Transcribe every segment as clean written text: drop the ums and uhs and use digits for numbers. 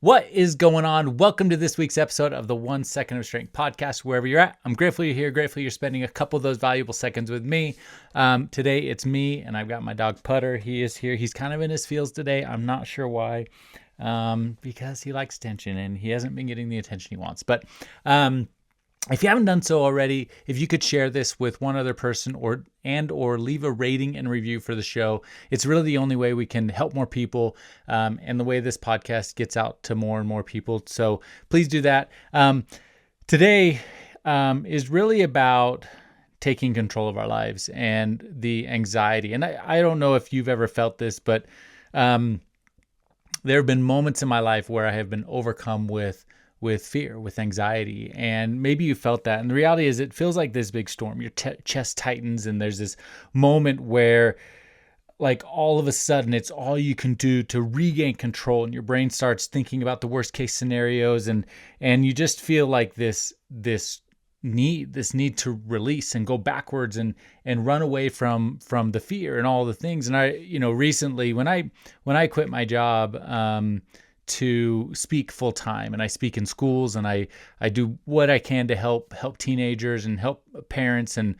What is going on? Welcome to this week's episode of the 1 Second of Strength podcast. Wherever you're at, I'm grateful you're here. Grateful you're spending a couple of those valuable seconds with me. Today it's me, and I've got my dog Putter. He is here. He's kind of in his feels today. I'm not sure why, because he likes attention and he hasn't been getting the attention he wants. But if you haven't done so already, if you could share this with one other person or leave a rating and review for the show, it's really the only way we can help more people, and the way this podcast gets out to more and more people. So please do that. Today is really about taking control of our lives and the anxiety. And I don't know if you've ever felt this, but there have been moments in my life where I have been overcome with fear, with anxiety. And maybe you felt that. And the reality is it feels like this big storm. Your chest tightens and there's this moment where like all of a sudden it's all you can do to regain control, and your brain starts thinking about the worst case scenarios, and you just feel like this need to release and go backwards and run away from the fear and all the things. And I, recently when I quit my job, to speak full time, and I speak in schools, and I do what I can to help teenagers and help parents. And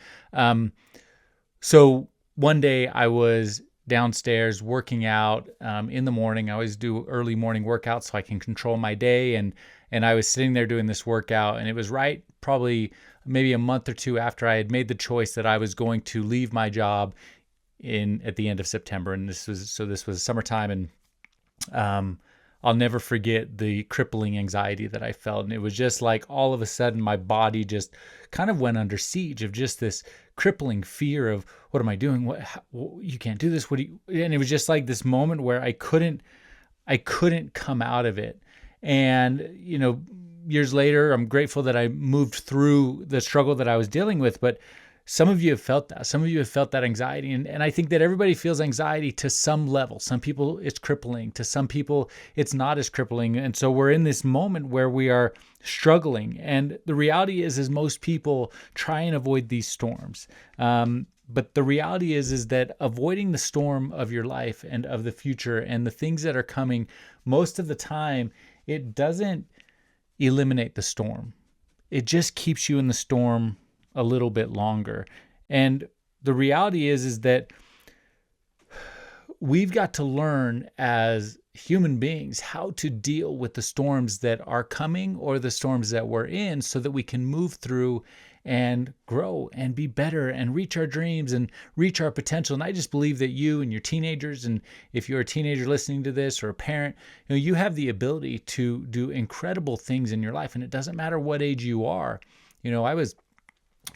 so one day I was downstairs working out in the morning. I always do early morning workouts so I can control my day. And I was sitting there doing this workout, and it was right probably maybe a month or two after I had made the choice that I was going to leave my job at the end of September. And this was summertime, and I'll never forget the crippling anxiety that I felt. And it was just like all of a sudden my body just kind of went under siege of just this crippling fear of, what am I doing? You can't do this. And it was just like this moment where I couldn't come out of it. And, years later, I'm grateful that I moved through the struggle that I was dealing with. But some of you have felt that. Some of you have felt that anxiety. And I think that everybody feels anxiety to some level. Some people it's crippling. To some people it's not as crippling. And so we're in this moment where we are struggling. And the reality is most people try and avoid these storms. But the reality is that avoiding the storm of your life and of the future and the things that are coming, most of the time, it doesn't eliminate the storm. It just keeps you in the storm a little bit longer. And the reality is that we've got to learn as human beings how to deal with the storms that are coming or the storms that we're in, so that we can move through and grow and be better and reach our dreams and reach our potential. And I just believe that you and your teenagers, and if you're a teenager listening to this or a parent, you have the ability to do incredible things in your life. And it doesn't matter what age you are. I was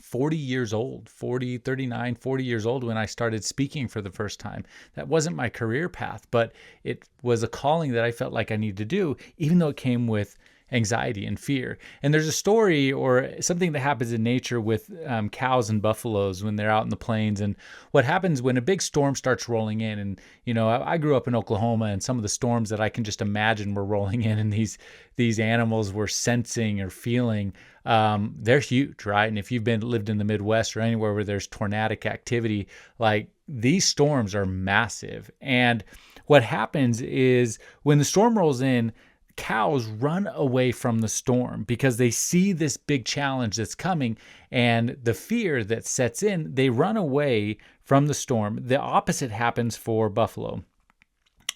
40 years old, 40 years old when I started speaking for the first time. That wasn't my career path, but it was a calling that I felt like I needed to do, even though it came with anxiety and fear. And there's a story or something that happens in nature with cows and buffaloes when they're out in the plains, and what happens when a big storm starts rolling in. And I grew up in Oklahoma, and some of the storms that I can just imagine were rolling in, and these animals were sensing or feeling, they're huge, right? And if you've lived in the Midwest or anywhere where there's tornadic activity, like these storms are massive. And what happens is when the storm rolls in, cows run away from the storm because they see this big challenge that's coming, and the fear that sets in, they run away from the storm. The opposite happens for buffalo.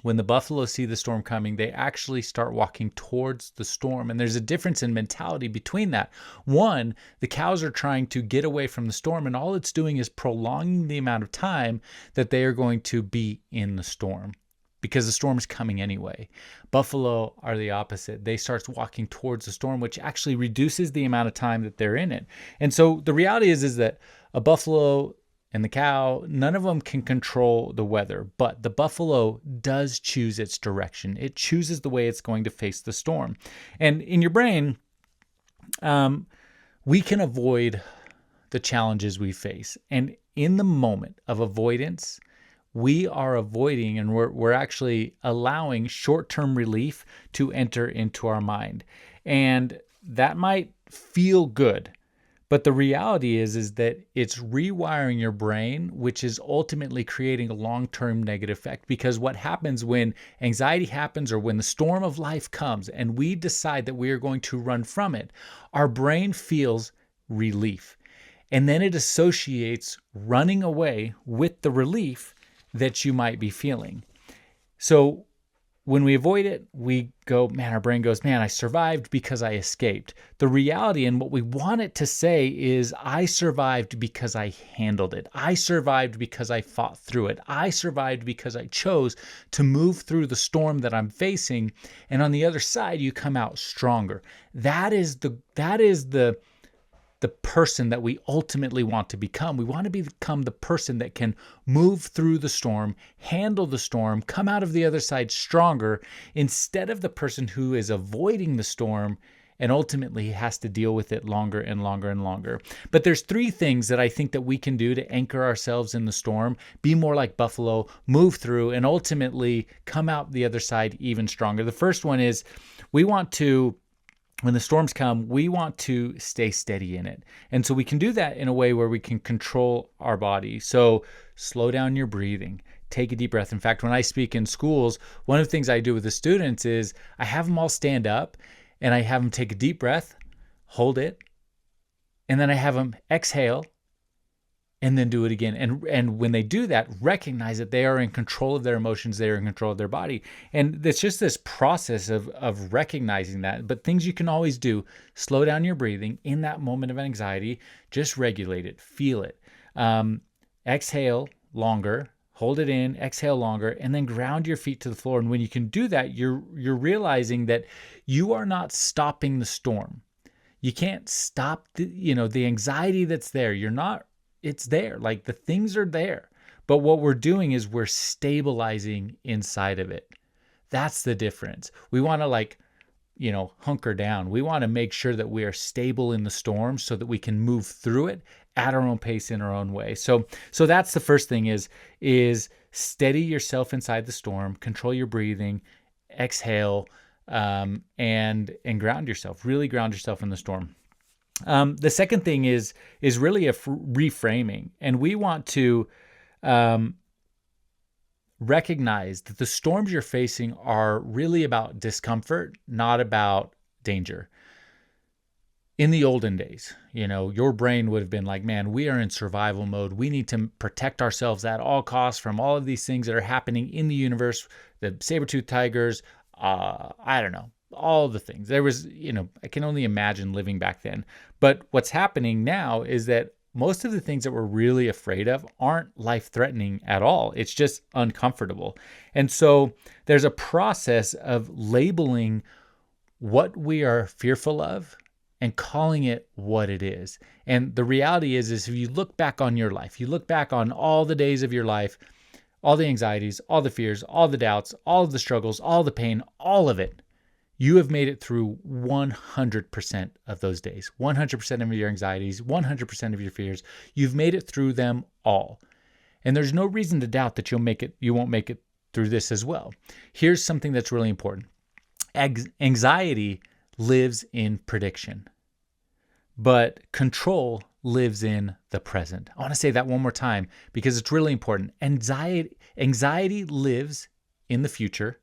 When the buffalo see the storm coming, they actually start walking towards the storm. And there's a difference in mentality between that. One, the cows are trying to get away from the storm, and all it's doing is prolonging the amount of time that they are going to be in the storm, because the storm is coming anyway. Buffalo are the opposite. They start walking towards the storm, which actually reduces the amount of time that they're in it. And so the reality is that a buffalo and the cow, none of them can control the weather, but the buffalo does choose its direction. It chooses the way it's going to face the storm. And in your brain, we can avoid the challenges we face. And in the moment of avoidance, we are avoiding, and we're actually allowing short-term relief to enter into our mind. And that might feel good, But the reality is that it's rewiring your brain, which is ultimately creating a long-term negative effect. Because what happens when anxiety happens, or when the storm of life comes and we decide that we are going to run from it, our brain feels relief. And then it associates running away with the relief that you might be feeling. So when we avoid it, we go, man, our brain goes, man, I survived because I escaped. The reality and what we want it to say is, I survived because I handled it. I survived because I fought through it. I survived because I chose to move through the storm that I'm facing. And on the other side, you come out stronger. That is the person that we ultimately want to become. We want to become the person that can move through the storm, handle the storm, come out of the other side stronger, instead of the person who is avoiding the storm and ultimately has to deal with it longer and longer and longer. But there's 3 things that I think that we can do to anchor ourselves in the storm, be more like Buffalo, move through, and ultimately come out the other side even stronger. The first one is, when the storms come, we want to stay steady in it. And so we can do that in a way where we can control our body. So slow down your breathing, take a deep breath. In fact, when I speak in schools, one of the things I do with the students is I have them all stand up and I have them take a deep breath, hold it, and then I have them exhale and then do it again. And when they do that, recognize that they are in control of their emotions, they are in control of their body. And it's just this process of recognizing that. But things you can always do: slow down your breathing in that moment of anxiety, just regulate it, feel it. Exhale longer, hold it in, exhale longer, and then ground your feet to the floor. And when you can do that, you're realizing that you are not stopping the storm. You can't stop the anxiety that's there. It's there. Like, the things are there. But what we're doing is we're stabilizing inside of it. That's the difference. We want to hunker down. We want to make sure that we are stable in the storm so that we can move through it at our own pace, in our own way. So that's the first thing is steady yourself inside the storm, control your breathing, exhale, and ground yourself, really ground yourself in the storm. The second thing is really a reframing, and we want to recognize that the storms you're facing are really about discomfort, not about danger. In the olden days, your brain would have been like, man, we are in survival mode. We need to protect ourselves at all costs from all of these things that are happening in the universe, the saber-toothed tigers, I don't know, all the things. There was, I can only imagine living back then. But what's happening now is that most of the things that we're really afraid of aren't life-threatening at all. It's just uncomfortable. And so there's a process of labeling what we are fearful of and calling it what it is. And the reality is if you look back on your life, you look back on all the days of your life, all the anxieties, all the fears, all the doubts, all of the struggles, all the pain, all of it, you have made it through 100% of those days, 100% of your anxieties, 100% of your fears. You've made it through them all. And there's no reason to doubt that you won't make it through this as well. Here's something that's really important. Anxiety lives in prediction, but control lives in the present. I want to say that one more time because it's really important. Anxiety lives in the future,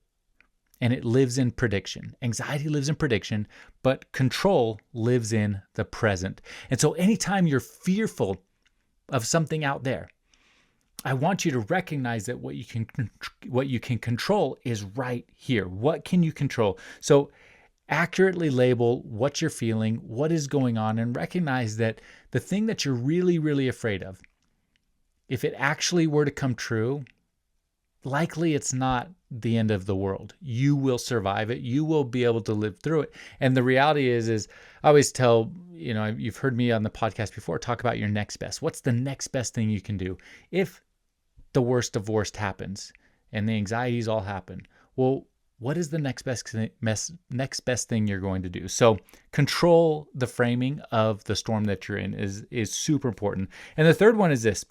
and it lives in prediction. Anxiety lives in prediction, but control lives in the present. And so anytime you're fearful of something out there, I want you to recognize that what you can control is right here. What can you control? So accurately label what you're feeling, what is going on, and recognize that the thing that you're really, really afraid of, if it actually were to come true, likely it's not the end of the world. You will survive it. You will be able to live through it. And the reality is I always tell, you've heard me on the podcast before talk about your next best. What's the next best thing you can do? If the worst of worst happens and the anxieties all happen, well, what is the next best thing you're going to do? So control the framing of the storm that you're in is super important. And the third one is this: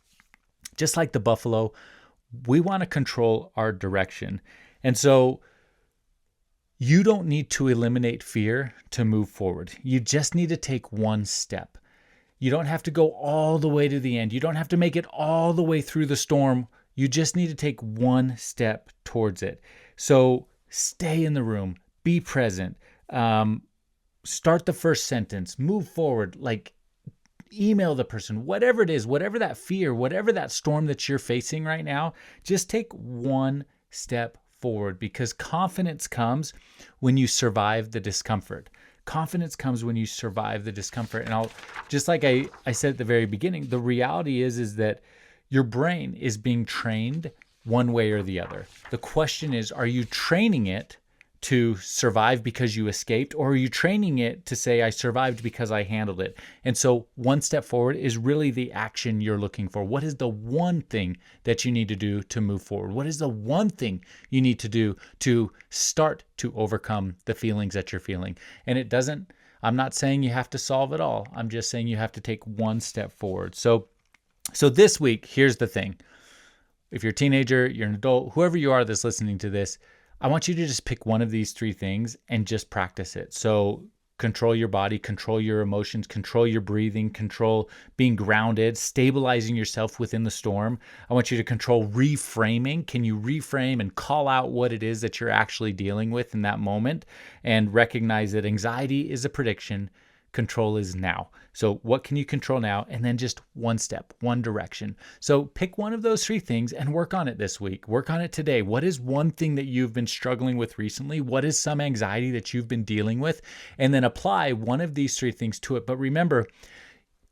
just like the buffalo, we want to control our direction. And so you don't need to eliminate fear to move forward. You just need to take one step. You don't have to go all the way to the end. You don't have to make it all the way through the storm. You just need to take one step towards it. So stay in the room, be present, start the first sentence, move forward, like email the person, whatever it is, whatever that fear, whatever that storm that you're facing right now, just take one step forward, because confidence comes when you survive the discomfort. Confidence comes when you survive the discomfort. And I'll just like I said at the very beginning, the reality is that your brain is being trained one way or the other. The question is, are you training it to survive because you escaped, or are you training it to say, I survived because I handled it? And so one step forward is really the action you're looking for. What is the one thing that you need to do to move forward? What is the one thing you need to do to start to overcome the feelings that you're feeling? And I'm not saying you have to solve it all. I'm just saying you have to take one step forward. So this week, here's the thing. If you're a teenager, you're an adult, whoever you are that's listening to this, I want you to just pick one of these three things and just practice it. So control your body, control your emotions, control your breathing, control being grounded, stabilizing yourself within the storm. I want you to control reframing. Can you reframe and call out what it is that you're actually dealing with in that moment, and recognize that anxiety is a prediction, control is now. So what can you control now? And then just one step, one direction. So pick one of those three things and work on it this week. Work on it today. What is one thing that you've been struggling with recently? What is some anxiety that you've been dealing with? And then apply one of these three things to it. But remember,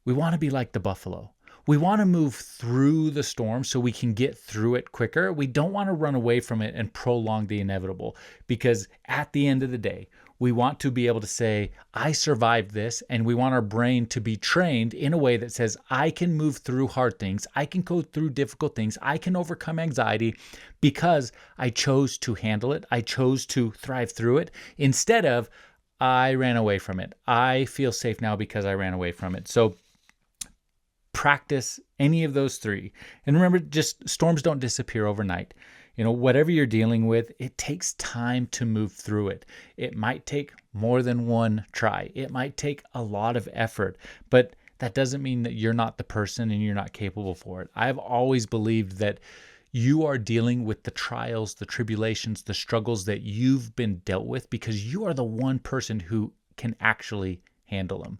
we want to be like the buffalo. We want to move through the storm so we can get through it quicker. We don't want to run away from it and prolong the inevitable, because at the end of the day, we want to be able to say, I survived this, and we want our brain to be trained in a way that says, I can move through hard things. I can go through difficult things. I can overcome anxiety because I chose to handle it. I chose to thrive through it instead of I ran away from it. I feel safe now because I ran away from it. So practice any of those three. And remember, just storms don't disappear overnight. Whatever you're dealing with, it takes time to move through it. It might take more than one try. It might take a lot of effort, but that doesn't mean that you're not the person and you're not capable for it. I've always believed that you are dealing with the trials, the tribulations, the struggles that you've been dealt with because you are the one person who can actually handle them.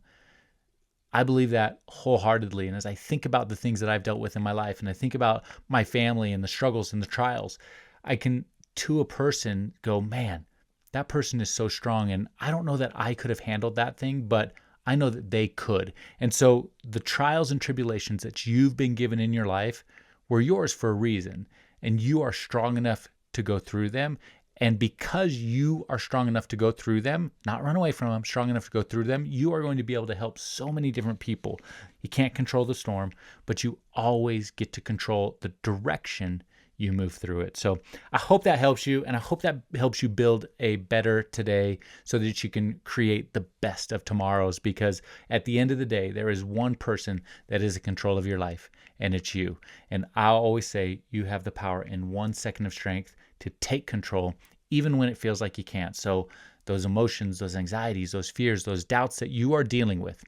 I believe that wholeheartedly. And as I think about the things that I've dealt with in my life, and I think about my family and the struggles and the trials, I can, to a person, go, man, that person is so strong. And I don't know that I could have handled that thing, but I know that they could. And so the trials and tribulations that you've been given in your life were yours for a reason. And you are strong enough to go through them. And because you are strong enough to go through them, not run away from them, strong enough to go through them, you are going to be able to help so many different people. You can't control the storm, but you always get to control the direction you move through it. So I hope that helps you, and I hope that helps you build a better today so that you can create the best of tomorrows, because at the end of the day, there is one person that is in control of your life, and it's you. And I'll always say you have the power in 1 second of strength to take control, even when it feels like you can't. So those emotions, those anxieties, those fears, those doubts that you are dealing with,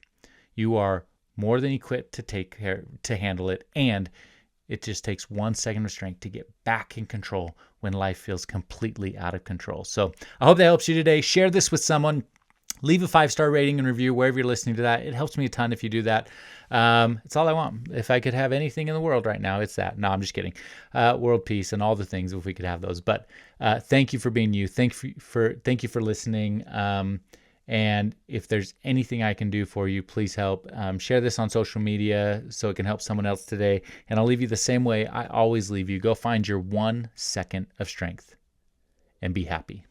you are more than equipped to handle it. And it just takes 1 second of strength to get back in control when life feels completely out of control. So I hope that helps you today. Share this with someone. Leave a 5-star rating and review wherever you're listening to that. It helps me a ton if you do that. It's all I want. If I could have anything in the world right now, it's that. No, I'm just kidding. World peace and all the things, if we could have those. But thank you for being you. Thank you for listening. And if there's anything I can do for you, please help. Share this on social media so it can help someone else today. And I'll leave you the same way I always leave you. Go find your 1 second of strength and be happy.